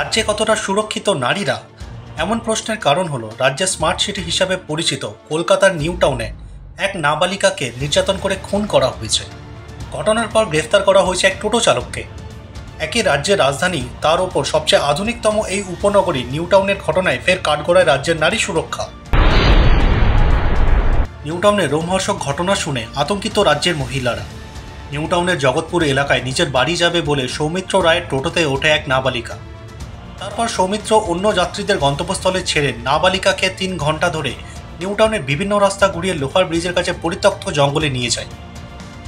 রাজ্যে কতটা সুরক্ষিত নারীরা? এমন প্রশ্নের কারণ হলো রাজ্যের স্মার্ট সিটি হিসাবে পরিচিত কলকাতার নিউ টাউনে এক নাবালিকাকে নির্যাতন করে খুন করা হয়েছে। ঘটনার পর গ্রেফতার করা হয়েছে এক টোটো চালককে। একই রাজ্যের রাজধানী, তার ওপর সবচেয়ে আধুনিকতম এই উপনগরী নিউ টাউনের ঘটনায় ফের কাঠগড়ায় রাজ্যের নারী সুরক্ষা। নিউ টাউনের রোমহর্ষক ঘটনা শুনে আতঙ্কিত রাজ্যের মহিলারা। নিউ টাউনের জগৎপুর এলাকায় নিজের বাড়ি যাবে বলে সৌমিত্র রায়ের টোটোতে ওঠে এক নাবালিকা। তারপর সৌমিত্র অন্য যাত্রীদের গন্তব্যস্থলে ছেড়ে নাবালিকাকে 3 ঘন্টা ধরে নিউ টাউনের বিভিন্ন রাস্তা ঘুরিয়ে লোহার ব্রিজের কাছে পরিত্যক্ত জঙ্গলে নিয়ে যায়।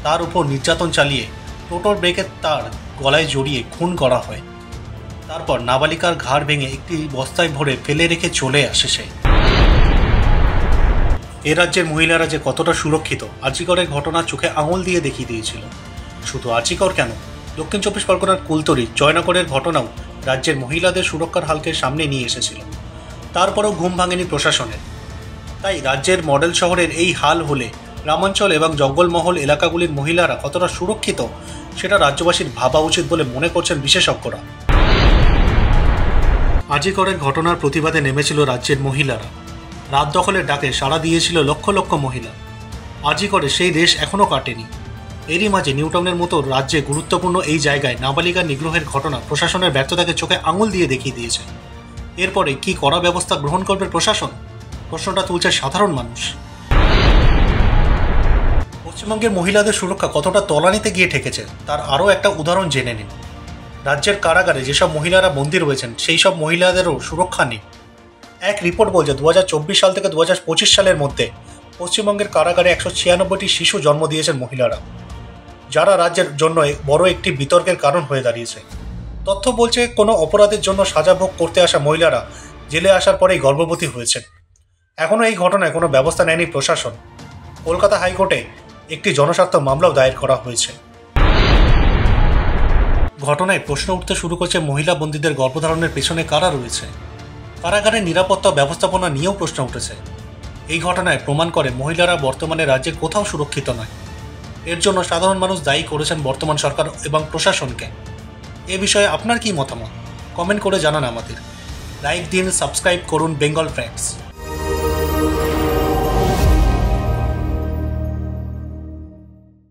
তার উপর নির্যাতন চালিয়ে টোটোর ব্রেকের তার গলায় জড়িয়ে খুন করা হয়। তারপর নাবালিকার ঘাড় ভেঙে একটি বস্তায় ভরে ফেলে রেখে চলে আসে সে। এ রাজ্যের মহিলারা যে কতটা সুরক্ষিত আরজিকরের ঘটনা চোখে আঙুল দিয়ে দেখিয়ে দিয়েছিল। শুধু আরজিকর কেন, দক্ষিণ 24 পরগনার কুলতলি, জয়নগরের ঘটনাও রাজ্যের মহিলাদের সুরক্ষার হালকে সামনে নিয়ে এসেছিল। তারপরেও ঘুম ভাঙেনি প্রশাসনের। তাই রাজ্যের মডেল শহরের এই হাল হলে গ্রামাঞ্চল এবং জঙ্গলমহল এলাকাগুলির মহিলারা কতটা সুরক্ষিত সেটা রাজ্যবাসীর ভাবা উচিত বলে মনে করছেন বিশেষজ্ঞরা। আরজিকরের ঘটনার প্রতিবাদে নেমেছিল রাজ্যের মহিলারা। রাত দখলের ডাকে সাড়া দিয়েছিল লক্ষ লক্ষ মহিলা। আরজিকরে সেই রেশ এখনও কাটেনি। এরই মাঝে নিউ টাউনের মতো রাজ্যে গুরুত্বপূর্ণ এই জায়গায় নাবালিকা নিগ্রহের ঘটনা প্রশাসনের ব্যর্থতাকে চোখে আঙুল দিয়ে দেখিয়ে দিয়েছে। এরপরে কি কড়া ব্যবস্থা গ্রহণ করবে প্রশাসন? প্রশ্নটা তুলছে সাধারণ মানুষ। পশ্চিমবঙ্গের মহিলাদের সুরক্ষা কতটা তলানিতে গিয়ে ঠেকেছে তার আরও একটা উদাহরণ জেনে নিন। রাজ্যের কারাগারে যেসব মহিলারা বন্দী রয়েছেন সেই সব মহিলাদেরও সুরক্ষা নেই। এক রিপোর্ট বলছে 2024 সাল থেকে 2025 সালের মধ্যে পশ্চিমবঙ্গের কারাগারে 196টি শিশু জন্ম দিয়েছেন মহিলারা, যারা রাজ্যের জন্য বড় একটি বিতর্কের কারণ হয়ে দাঁড়িয়েছে। তথ্য বলছে কোনো অপরাধের জন্য সাজা ভোগ করতে আসা মহিলারা জেলে আসার পরেই গর্ভবতী হয়েছেন। এখনও এই ঘটনায় কোনো ব্যবস্থা নেয়নি প্রশাসন। কলকাতা হাইকোর্টে একটি জনস্বার্থ মামলাও দায়ের করা হয়েছে। ঘটনায় প্রশ্ন উঠতে শুরু করছে মহিলা বন্দীদের গর্ভধারণের পেছনে কারা রয়েছে। কারাগারের নিরাপত্তা ব্যবস্থাপনা নিয়েও প্রশ্ন উঠেছে। এই ঘটনায় প্রমাণ করে মহিলারা বর্তমানে রাজ্যে কোথাও সুরক্ষিত নয়। এর জন্য সাধারণ মানুষ দায়ী করেছেন বর্তমান সরকার এবং প্রশাসনকে। এ বিষয়ে আপনার কি মতামত? কমেন্ট করে জানান আমাদের। লাইক দিন, সাবস্ক্রাইব করুন বেঙ্গল ফ্যাক্টস।